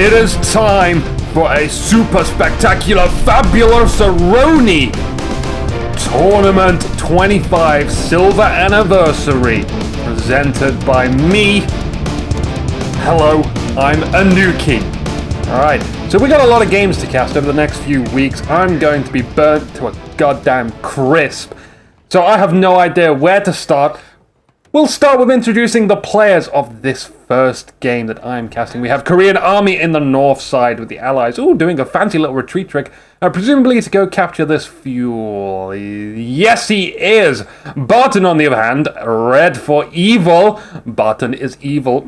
It is time for a super spectacular fabulous Aroni Tournament 25 Silver Anniversary, presented by me. Hello, I'm Inuki. Alright, so we got a lot of games to cast over the next few weeks. I'm going to be burnt to a goddamn crisp, so I have no idea where to start. We'll start with introducing the players of this first game that I'm casting. We have Korean Army in the north side with the Allies, doing a fancy little retreat trick, presumably to go capture this fuel. Yes, he is! Barton, on the other hand, red for evil. Barton is evil.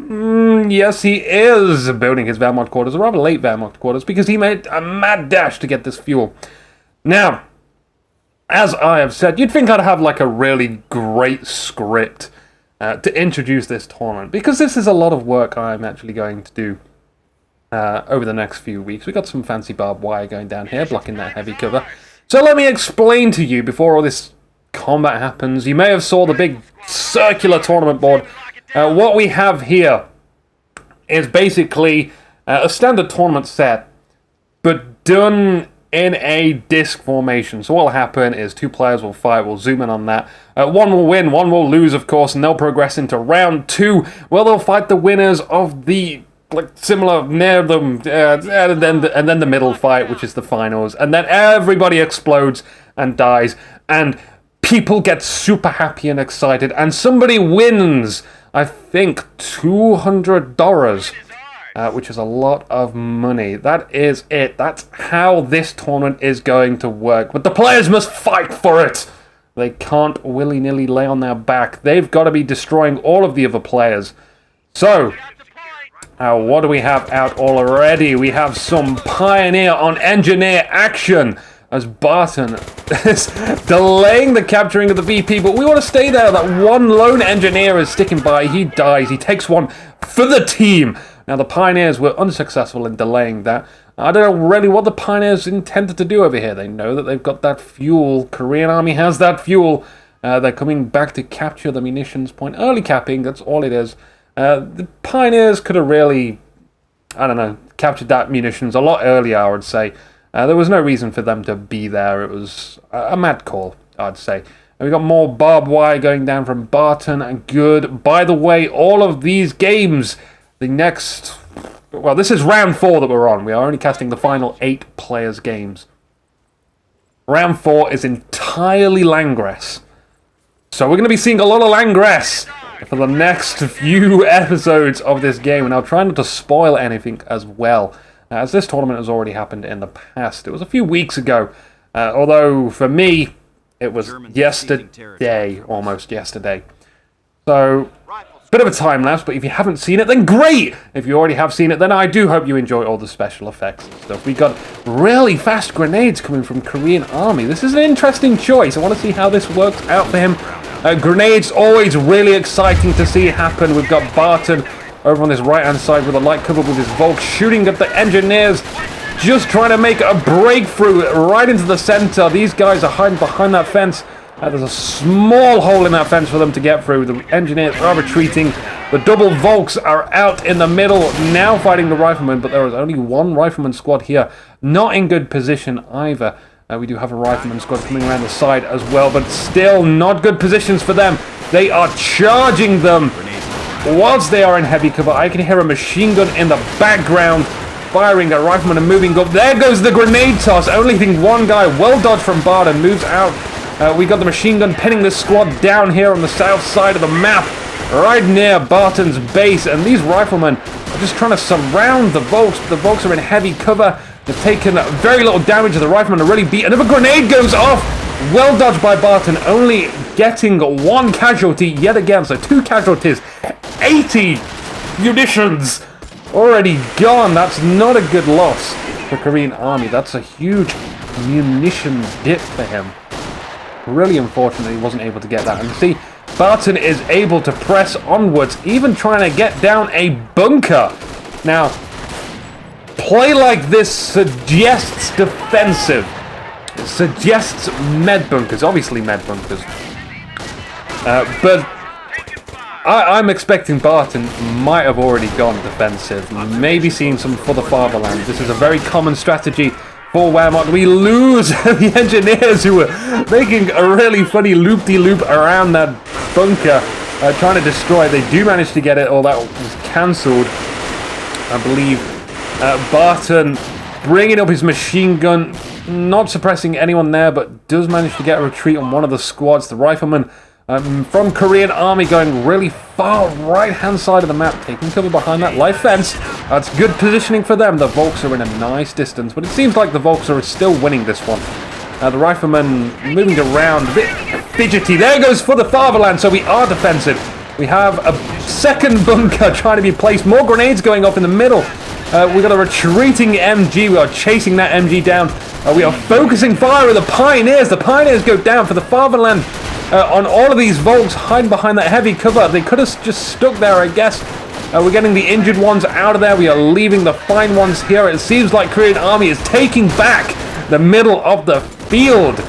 Yes, he is! Building his Wehrmacht quarters, a rather late Wehrmacht quarters, because he made a mad dash to get this fuel. Now, as I have said, you'd think I'd have like a really great script to introduce this tournament, because this is a lot of work I'm actually going to do over the next few weeks. We've got some fancy barbed wire going down here, blocking that heavy cover. So let me explain to you before all this combat happens. You may have saw the big circular tournament board. What we have here is basically a standard tournament set, but done in a disc formation. So what will happen is two players will fight. We'll zoom in on that. One will win, one will lose, of course, and they'll progress into round two, where they'll fight the winners of the similar near them, and then the middle fight, which is the finals, and then everybody explodes and dies, and people get super happy and excited, and somebody wins, I think, $200. Which is a lot of money. That is it. That's how this tournament is going to work. But the players must fight for it. They can't willy-nilly lay on their back. They've got to be destroying all of the other players. So, what do we have out already? We have some Pioneer on Engineer action, as Barton is delaying the capturing of the VP, but we want to stay there. That one lone Engineer is sticking by. He dies. He takes one for the team. Now, the Pioneers were unsuccessful in delaying that. I don't know really what the Pioneers intended to do over here. They know that they've got that fuel. Korean Army has that fuel. They're coming back to capture the munitions point. Early capping, that's all it is. The Pioneers could have really, captured that munitions a lot earlier, I would say. There was no reason for them to be there. It was a mad call, I'd say. And we got more barbed wire going down from Barton. And good. By the way, all of these games, the next... Well, this is round 4 that we're on. We are only casting the final 8 players' games. Round 4 is entirely Langress. So we're going to be seeing a lot of Langress for the next few episodes of this game. And I'll try not to spoil anything as well, as this tournament has already happened in the past. It was a few weeks ago. Although, for me, it was yesterday. Almost yesterday. So... bit of a time lapse, but if you haven't seen it, then great! If you already have seen it, then I do hope you enjoy all the special effects and stuff. We got really fast grenades coming from Korean Army. This is an interesting choice. I want to see how this works out for him. Grenades, always really exciting to see happen. We've got Barton over on this right-hand side with a light cover with his Volk, shooting at the Engineers, just trying to make a breakthrough right into the center. These guys are hiding behind that fence. There's a small hole in that fence for them to get through. The Engineers are retreating. The double Volks are out in the middle, now fighting the Riflemen, but there is only one Rifleman squad here. Not in good position either. We do have a Rifleman squad coming around the side as well, but still not good positions for them. They are charging them. Whilst they are in heavy cover, I can hear a machine gun in the background firing at Rifleman and moving up. There goes the grenade toss. Only think one guy, well dodged from Barton, moves out. We got the machine gun pinning this squad down here on the south side of the map, right near Barton's base, and these Riflemen are just trying to surround the Volks. The Volks are in heavy cover. They've taken very little damage. The Riflemen are really beat. Another grenade goes off. Well dodged by Barton, only getting one casualty yet again. So 2 casualties, 80 munitions already gone. That's not a good loss for Korean Army. That's a huge munitions dip for him. Really unfortunate he wasn't able to get that. And see, Barton is able to press onwards, even trying to get down a bunker. Now, play like this suggests defensive. It suggests med bunkers, obviously med bunkers. But I'm expecting Barton might have already gone defensive. Maybe seen some for the fatherland. This is a very common strategy for Wehrmacht. We lose the engineers who were making a really funny loop-de-loop around that bunker, trying to destroy it. They do manage to get it, or that was cancelled. I believe Barton bringing up his machine gun, not suppressing anyone there, but does manage to get a retreat on one of the squads. The rifleman from Korean Army going really far right-hand side of the map, taking cover behind that light fence. That's good positioning for them. The Volks are in a nice distance, but it seems like the Volks are still winning this one. The rifleman moving around, a bit fidgety. There goes for the fatherland, so we are defensive. We have a second bunker trying to be placed. More grenades going off in the middle. We've got a retreating MG. We are chasing that MG down. We are focusing fire with the Pioneers. The Pioneers go down for the fatherland. On all of these Volks hiding behind that heavy cover. They could have just stuck there, I guess. We're getting the injured ones out of there. We are leaving the fine ones here. It seems like Korean Army is taking back the middle of the field.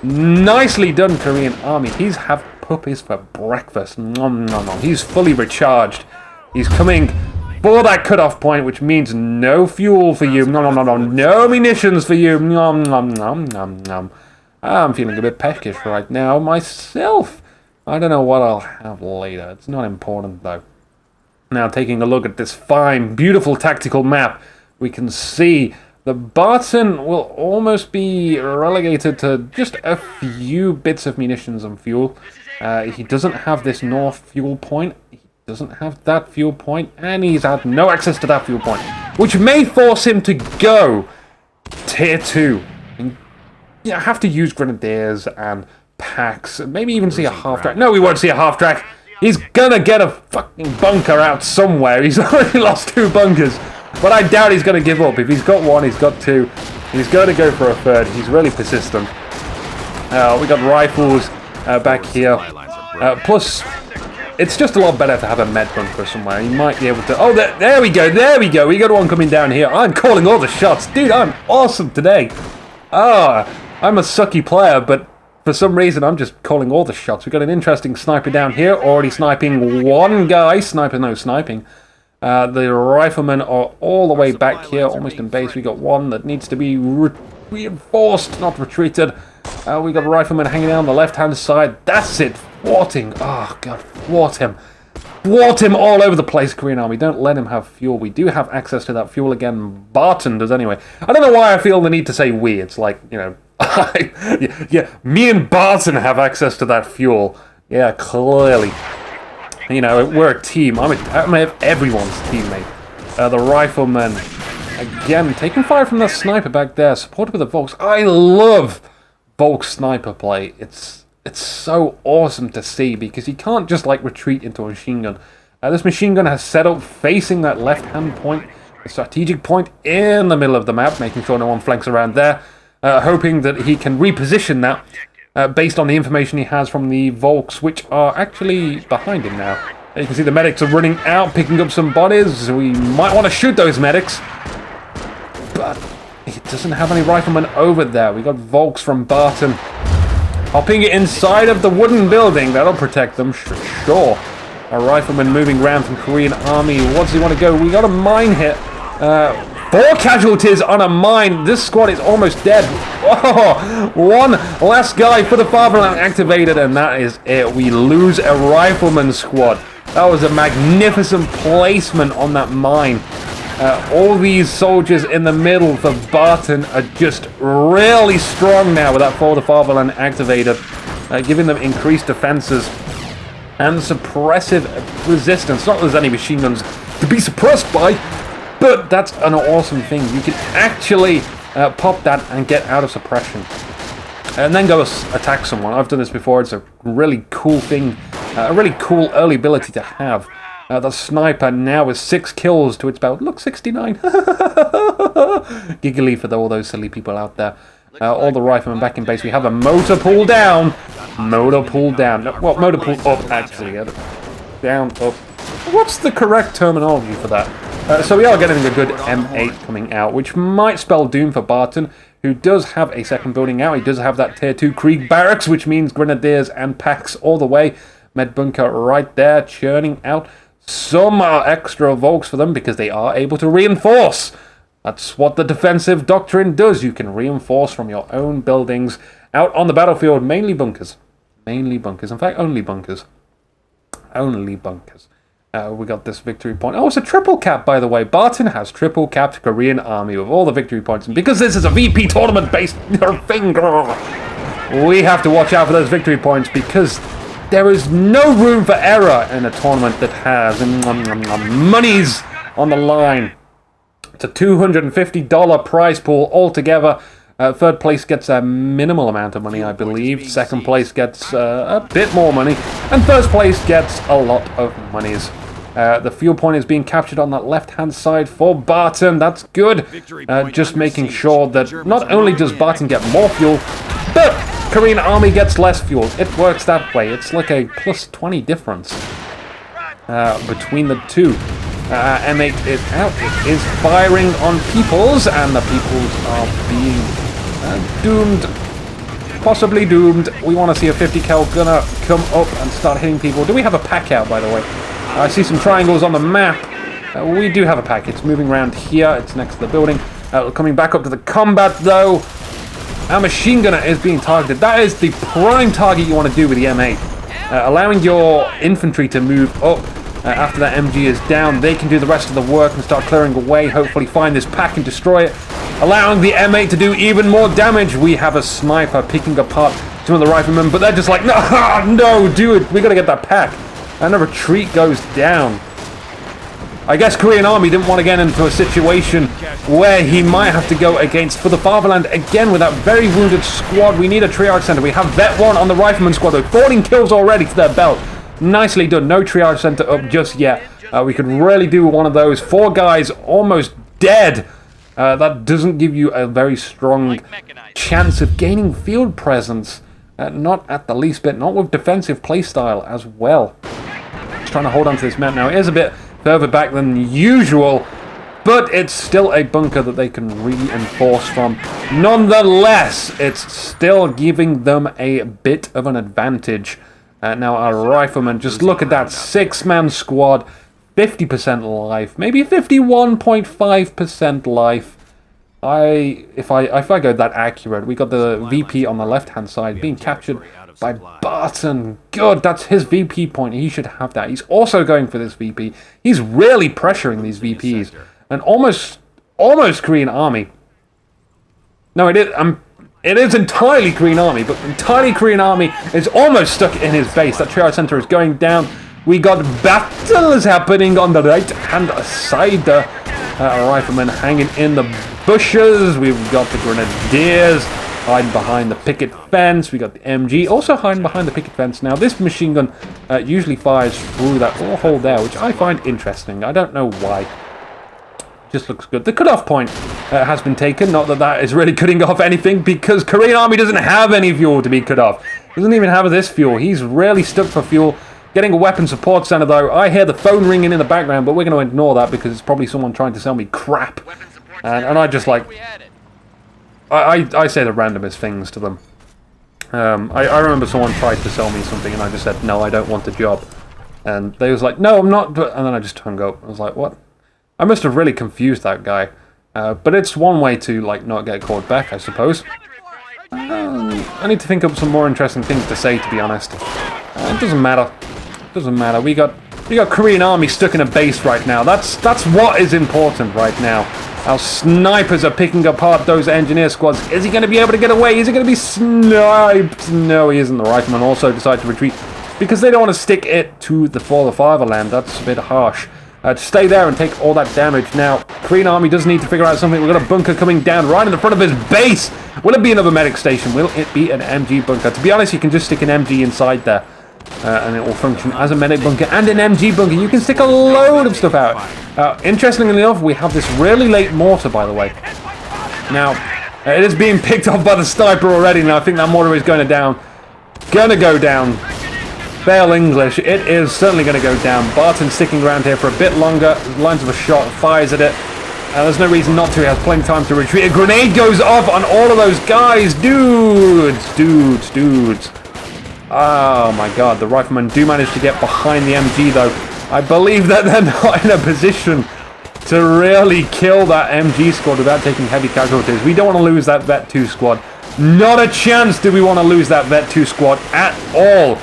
Nicely done, Korean Army. He's have puppies for breakfast. Nom, nom, nom. He's fully recharged. He's coming for that cutoff point, which means no fuel for you. Nom, nom, nom, nom. No munitions for you. Nom, nom, nom, nom, nom. I'm feeling a bit peckish right now myself. I don't know what I'll have later. It's not important, though. Now, taking a look at this fine, beautiful tactical map, we can see the Barton will almost be relegated to just a few bits of munitions and fuel. He doesn't have this north fuel point. He doesn't have that fuel point, and he's had no access to that fuel point, which may force him to go tier 2. Yeah, have to use grenadiers and packs, maybe even see a half-track. No, we won't see a half-track. He's gonna get a fucking bunker out somewhere. He's already lost 2 bunkers, but I doubt he's gonna give up. If he's got 1, he's got 2. He's going to go for a 3rd. He's really persistent. We got rifles back here. Plus, it's just a lot better to have a med bunker somewhere. You might be able to... Oh, there we go. There we go. We got one coming down here. I'm calling all the shots. Dude, I'm awesome today. I'm a sucky player, but for some reason I'm just calling all the shots. We've got an interesting sniper down here, already sniping one guy. Sniping. The riflemen are all the way back here, almost in base. We got one that needs to be reinforced, not retreated. We got a rifleman hanging out on the left-hand side. That's it, thwarting. Oh, God, thwart him. Thwart him all over the place, Korean Army. Don't let him have fuel. We do have access to that fuel again. Barton does anyway. I don't know why I feel the need to say we. It's like, you know, yeah, me and Barton have access to that fuel. Yeah, clearly. You know, we're a team. I'm everyone's teammate. The rifleman, again, taking fire from the sniper back there, supported with the Volks. I love Volk sniper play. It's so awesome to see, because you can't just, like, retreat into a machine gun. This machine gun has set up facing that left-hand point, a strategic point in the middle of the map, making sure no one flanks around there. Hoping that he can reposition that based on the information he has from the Volks, which are actually behind him now. You can see the medics are running out, picking up some bodies. We might want to shoot those medics, but he doesn't have any riflemen over there. We got Volks from Barton hopping inside of the wooden building. That'll protect them, sure. A rifleman moving around from Korean Army. What does he want to go? We got a mine hit. 4 casualties on a mine. This squad is almost dead. Oh, one last guy for the fatherland activated, and that is it. We lose a rifleman squad. That was a magnificent placement on that mine. All these soldiers in the middle for Barton are just really strong now with that for the fatherland activated, giving them increased defenses and suppressive resistance. Not that there's any machine guns to be suppressed by, but that's an awesome thing. You can actually pop that and get out of suppression. And then go attack someone. I've done this before. It's a really cool thing. A really cool early ability to have. The sniper now is 6 kills to its belt. Look, 69. Giggly for all those silly people out there. All the riflemen back in base. We have a motor pull down. Motor pull down. No, well, motor pull up, actually. Down, up. What's the correct terminology for that? So we are getting a good M8 coming out, which might spell doom for Barton, who does have a second building out. He does have that tier 2 Krieg barracks, which means grenadiers and packs all the way. med bunker right there, churning out some extra Volks for them because they are able to reinforce. That's what the defensive doctrine does. You can reinforce from your own buildings out on the battlefield, mainly bunkers. Mainly bunkers. In fact, only bunkers. Only bunkers. We got this victory point. Oh, it's a triple cap, by the way. Barton has triple capped Korean army with all the victory points. And because this is a VP tournament-based thing, we have to watch out for those victory points because there is no room for error in a tournament that has monies on the line. It's a $250 prize pool altogether. Third place gets a minimal amount of money, I believe. Second place gets a bit more money. And first place gets a lot of monies. The fuel point is being captured on that left-hand side for Barton. That's good. Just making sure that not only does Barton get more fuel, but Korean army gets less fuel. It works that way. It's like a plus 20 difference between the two. M8 is out. It is firing on peoples, and the peoples are being doomed. Possibly doomed. We want to see a 50 cal gunner come up and start hitting people. Do we have a pack out, by the way? I see some triangles on the map. We do have a pack. It's moving around here. It's next to the building. Coming back up to the combat, though. Our machine gunner is being targeted. That is the prime target you want to do with the M8. Allowing your infantry to move up after that MG is down. They can do the rest of the work and start clearing away. Hopefully find this pack and destroy it. Allowing the M8 to do even more damage. We have a sniper picking apart some of the riflemen, but they're just like, no, no, dude, we got to get that pack. And a retreat goes down. I guess Korean army didn't want to get into a situation where he might have to go against for the fatherland again with that very wounded squad. We need a triage center. We have Vet1 on the rifleman squad with 14 kills already to their belt. Nicely done. No triage center up just yet. We could really do one of those. 4 guys almost dead. That doesn't give you a very strong chance of gaining field presence. Not at the least bit. Not with defensive playstyle as well. Just trying to hold on to this map now. It is a bit further back than usual, but it's still a bunker that they can reinforce from. Nonetheless, it's still giving them a bit of an advantage. Now our riflemen, just look at that 6-man squad, 50% life, maybe 51.5% life. If I go that accurate, we got the VP on the left-hand side being captured by Barton. Good, that's his VP point. He should have that. He's also going for this VP. He's really pressuring these VPs. And almost Korean army. No, it is entirely Korean army, but entirely Korean army is almost stuck in his base. That triage center is going down. We got battles happening on the right-hand side. Riflemen hanging in the bushes. We've got the grenadiers hiding behind the picket fence. We got the MG also hiding behind the picket fence. Now, this machine gun usually fires through that little hole there, which I find interesting. I don't know why. Just looks good. The cutoff point has been taken. Not that that is really cutting off anything, because Korean army doesn't have any fuel to be cut off. Doesn't even have this fuel. He's really stuck for fuel. Getting a weapon support center, though. I hear the phone ringing in the background, but we're going to ignore that because it's probably someone trying to sell me crap. And I just like... I say the randomest things to them. I remember someone tried to sell me something and I just said, no, I don't want the job. And they was like, no, I'm not... And then I just hung up. I was like, what? I must have really confused that guy. But it's one way to, like, not get called back, I suppose. I need to think up some more interesting things to say, to be honest. It doesn't matter. It doesn't matter. We got Korean army stuck in a base right now. That's what is important right now. Our snipers are picking apart those engineer squads. Is he going to be able to get away? Is he going to be sniped? No, he isn't. The riflemen also decide to retreat because they don't want to stick it to the fatherland. That's a bit harsh. To stay there and take all that damage. Now, Korean army does need to figure out something. We've got a bunker coming down right in the front of his base. Will it be another medic station? Will it be an MG bunker? To be honest, you can just stick an MG inside there. And it will function as a medic bunker and an MG bunker. You can stick a load of stuff out. Interestingly enough, we have this really late mortar, by the way. Now, it is being picked off by the sniper already. Now, I think that mortar is going to go down. Fail English. It is certainly going to go down. Barton's sticking around here for a bit longer. Lines of a shot, fires at it. There's no reason not to. He has plenty of time to retreat. A grenade goes off on all of those guys. Dudes. Oh my god, the riflemen do manage to get behind the MG though. I believe that they're not in a position to really kill that MG squad without taking heavy casualties. We don't want to lose that Vet 2 squad. Not a chance do we want to lose that Vet 2 squad at all.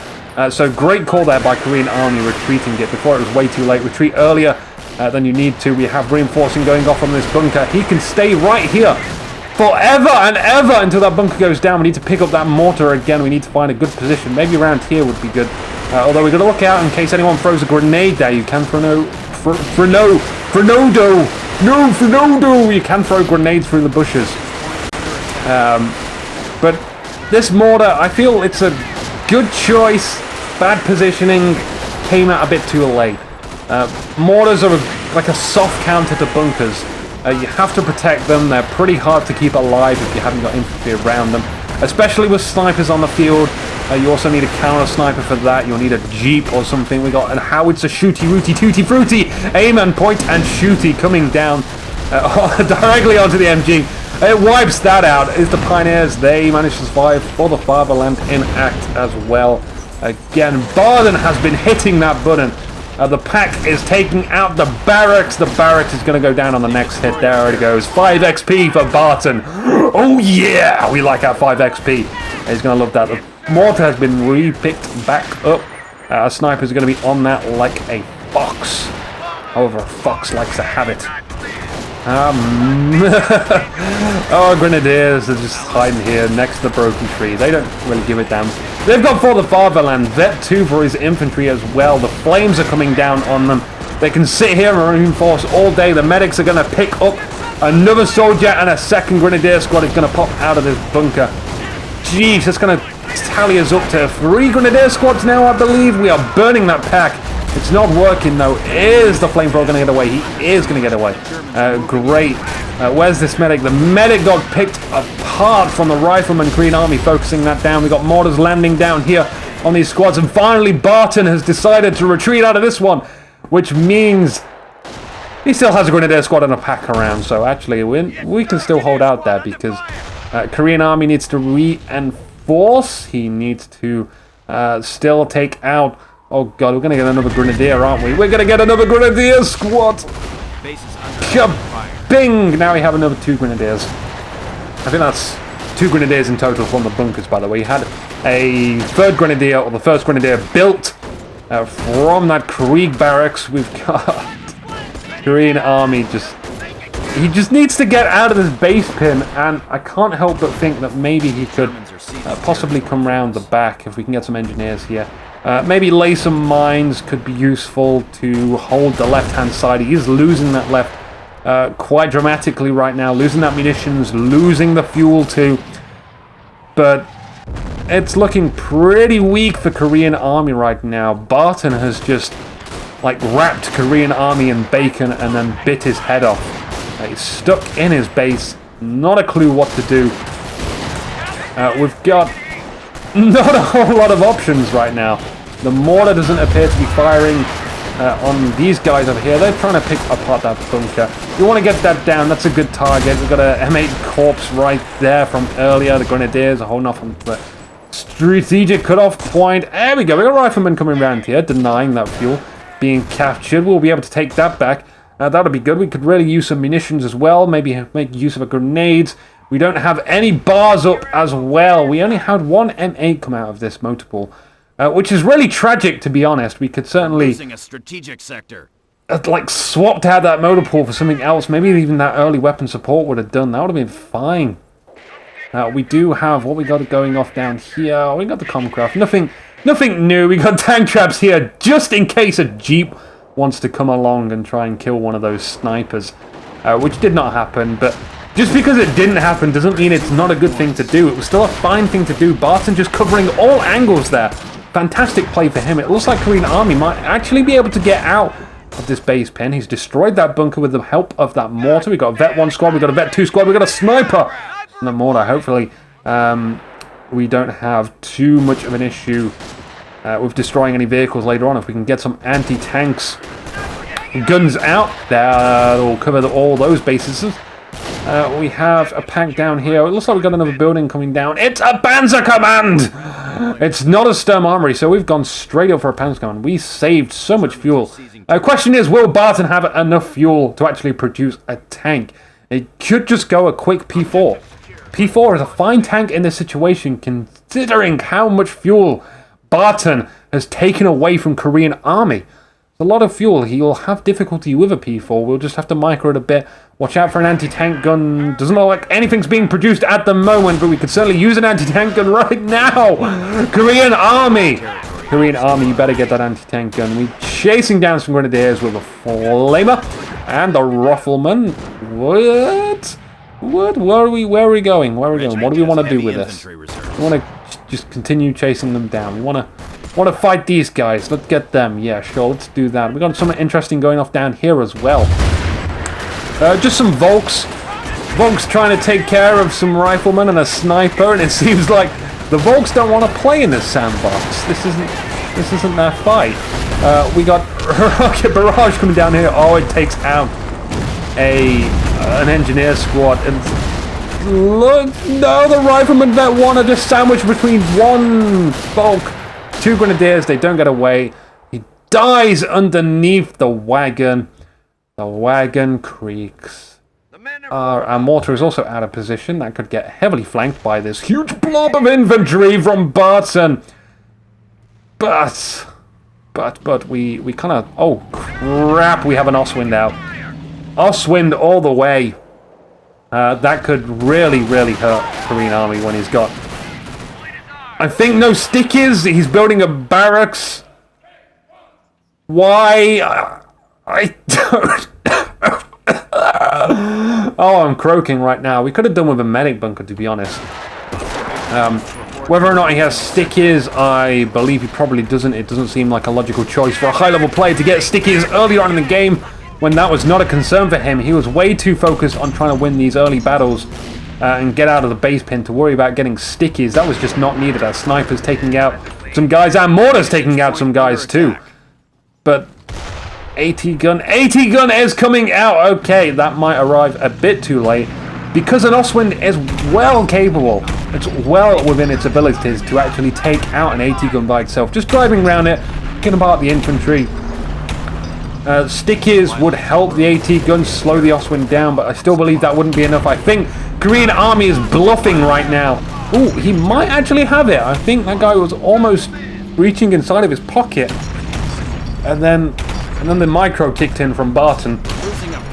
So great call there by Korean Army retreating it before it was way too late. Retreat earlier than you need to. We have reinforcing going off from this bunker. He can stay right here forever and ever until that bunker goes down. We need to pick up that mortar again. We need to find a good position. Maybe around here would be good. Although we've got to look out in case anyone throws a grenade there. You can you can throw grenades through the bushes. But this mortar, I feel it's a good choice. Bad positioning. Came out a bit too late. Mortars are like a soft counter to bunkers. You have to protect them. They're pretty hard to keep alive if you haven't got infantry around them. Especially with snipers on the field. You also need a counter sniper for that. You'll need a jeep or something. We got a howitzer, shooty, rooty, tooty, fruity, aim and point and shooty coming down directly onto the MG. It wipes that out. Is the Pioneers. They managed to survive for the fatherland in act as well. Again, Barden has been hitting that button. The pack is taking out the barracks. The barracks is going to go down on the next hit. There it goes. 5 XP for Barton. Oh yeah, we like our 5 XP. He's going to love that. The mortar has been re-picked back up. Our snipers are going to be on that like a fox. However, a fox likes to have it. Oh, Grenadiers are just hiding here next to the broken tree. They don't really give a damn. They've got for the fatherland. Vet 2 for his infantry as well. The flames are coming down on them. They can sit here and reinforce all day. The medics are going to pick up another soldier, and a second Grenadier squad is going to pop out of this bunker. Jeez, it's going to tally us up to 3 Grenadier squads now, I believe. We are burning that pack. It's not working though. Is the flamethrower going to get away? He is going to get away. Great. Where's this medic? The medic got picked apart from the rifleman. Korean Army focusing that down. We got mortars landing down here on these squads, and finally Barton has decided to retreat out of this one, which means he still has a Grenadier squad and a pack around. So actually, we can still hold out there because Korean Army needs to reinforce. He needs to still take out. Oh god, we're going to get another Grenadier, aren't we? We're going to get another Grenadier squad! Bing! Now we have another 2 Grenadiers. I think that's 2 Grenadiers in total from the bunkers, by the way. You had a 3rd Grenadier, or the 1st Grenadier, built from that Krieg barracks. We've got Korean Army he just needs to get out of this base pin, and I can't help but think that maybe he could possibly come round the back if we can get some engineers here. Maybe lay some mines could be useful to hold the left-hand side. He is losing that left quite dramatically right now. Losing that munitions, losing the fuel too. But it's looking pretty weak for Korean Army right now. Barton has just like wrapped Korean Army in bacon and then bit his head off. He's stuck in his base. Not a clue what to do. We've got not a whole lot of options right now. The mortar doesn't appear to be firing on these guys over here. They're trying to pick apart that bunker. You want to get that down. That's a good target. We've got a M8 corpse right there from earlier. The Grenadiers are holding off on the strategic cutoff point. There we go. We've got riflemen coming around here, denying that fuel being captured. We'll be able to take that back. That would be good. We could really use some munitions as well. Maybe make use of a grenades. We don't have any bars up as well. We only had 1 M8 come out of this motor pool. Which is really tragic, to be honest. We could certainly losing a strategic sector. Like swapped out that motor pool for something else. Maybe even that early weapon support would have done. That would have been fine. We do have what we got going off down here. We got the Comcraft. Nothing new. We got tank traps here just in case a jeep wants to come along and try and kill one of those snipers, which did not happen. But just because it didn't happen doesn't mean it's not a good thing to do. It was still a fine thing to do. Barton just covering all angles there. Fantastic play for him. It looks like Korean Army might actually be able to get out of this base pin. He's destroyed that bunker with the help of that mortar. We've got a Vet 1 squad, we've got a Vet 2 squad, we've got a sniper and the mortar. Hopefully we don't have too much of an issue with destroying any vehicles later on. If we can get some anti-tanks guns out, that'll cover all those bases. We have a pack down here. It looks like we've got another building coming down. It's a Panzer Command! It's not a Sturm Armory, so we've gone straight up for a Pounce Command. We saved so much fuel. Question is, will Barton have enough fuel to actually produce a tank? It could just go a quick P4. P4 is a fine tank in this situation, considering how much fuel Barton has taken away from Korean Army. It's a lot of fuel. He'll have difficulty with a P4. We'll just have to micro it a bit. Watch out for an anti-tank gun. Doesn't look like anything's being produced at the moment, but we could certainly use an anti-tank gun right now. Korean Army. Korean Army, you better get that anti-tank gun. We're chasing down some grenadiers with a flamer and a rifleman. What? Where are we going? What do we want to do with this? We want to just continue chasing them down. We want to fight these guys. Let's get them. Yeah, sure. Let's do that. We got something interesting going off down here as well. Just some Volks. Volks trying to take care of some riflemen and a sniper, and it seems like the Volks don't want to play in this sandbox. This isn't their fight. We got rocket barrage coming down here. Oh, it takes out an engineer squad. And look, no, the riflemen Vet.1 are just sandwiched between one Volk. 2 grenadiers, they don't get away. He dies underneath the wagon. The wagon creaks. Our mortar is also out of position. That could get heavily flanked by this huge blob of infantry from Barton. But we kind of... Oh, crap, we have an Oswind out. Oswind all the way. That could really, really hurt Korean Army when he's got... I think no stickies. He's building a barracks. Why? I don't... Oh, I'm croaking right now. We could have done with a medic bunker, to be honest. Whether or not he has stickies, I believe he probably doesn't. It doesn't seem like a logical choice for a high-level player to get stickies earlier on in the game when that was not a concern for him. He was way too focused on trying to win these early battles and get out of the base pin to worry about getting stickies. That was just not needed. Our snipers taking out some guys and mortars taking out some guys too. But AT gun is coming out. Okay, that might arrive a bit too late because an Oswind is well capable. It's well within its abilities to actually take out an AT gun by itself. Just driving around it, picking apart the infantry. Stickies would help the AT gun slow the Oswind down, but I still believe that wouldn't be enough. I think Korean Army is bluffing right now. Ooh, he might actually have it. I think that guy was almost reaching inside of his pocket. And then the micro kicked in from Barton.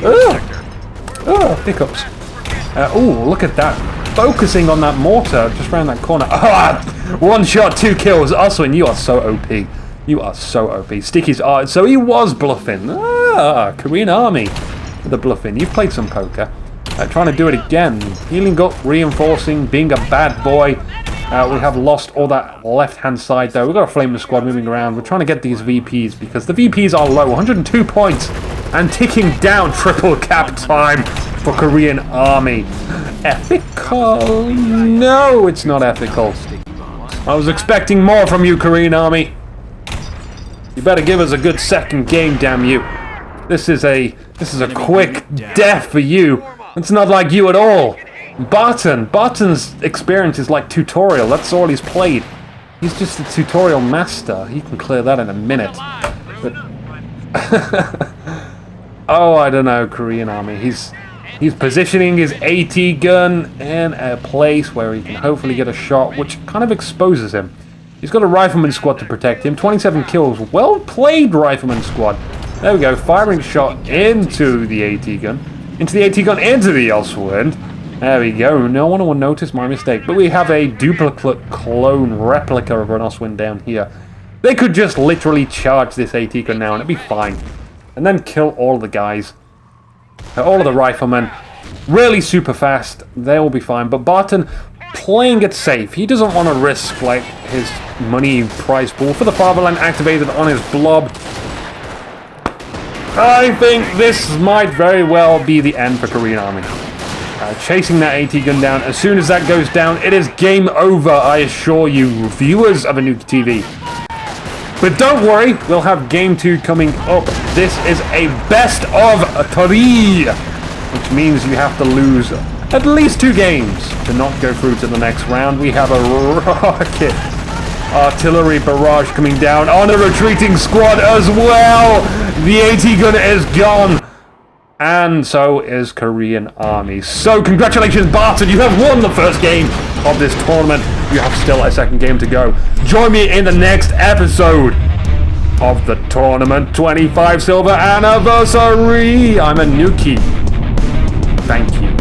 Oh, hiccups. Oh, look at that. Focusing on that mortar just around that corner. Ah, 1 shot, 2 kills. Oswin, you are so OP. You are so OP. Stickies are... So he was bluffing. Ah, Korean Army with the bluffing. You've played some poker. Trying to do it again. Healing up, reinforcing, being a bad boy. We have lost all that left-hand side, though. We've got a flamer squad moving around. We're trying to get these VPs because the VPs are low. 102 points and ticking down. Triple cap time for Korean Army. Ethical? No, it's not ethical. I was expecting more from you, Korean Army. You better give us a good second game, damn you. This is a quick death for you. It's not like you at all. Barton's experience is like tutorial. That's all he's played. He's just a tutorial master. He can clear that in a minute. But oh, I don't know, Korean Army. He's positioning his AT gun in a place where he can hopefully get a shot, which kind of exposes him. He's got a rifleman squad to protect him. 27 kills. Well played, rifleman squad. There we go. Firing shot into the AT gun. Into the AT gun, into the Oswind. There we go. No one will notice my mistake. But we have a duplicate clone replica of an Oswind down here. They could just literally charge this AT gun now and it'd be fine. And then kill all the guys. All of the riflemen. Really super fast. They will be fine. But Barton playing it safe. He doesn't want to risk like his money prize pool for the fatherland activated on his blob. I think this might very well be the end for Korean Army. Chasing that AT gun down. As soon as that goes down, it is game over, I assure you, viewers of InukiTV. But don't worry, we'll have game 2 coming up. This is a best of 3, which means you have to lose at least 2 games to not go through to the next round. We have a rocket artillery barrage coming down on a retreating squad as well. The AT gun is gone. And so is Korean Army. So congratulations, Barton, you have won the first game of this tournament. You have still a second game to go. Join me in the next episode of the tournament 25 silver anniversary. I'm Inuki. Thank you.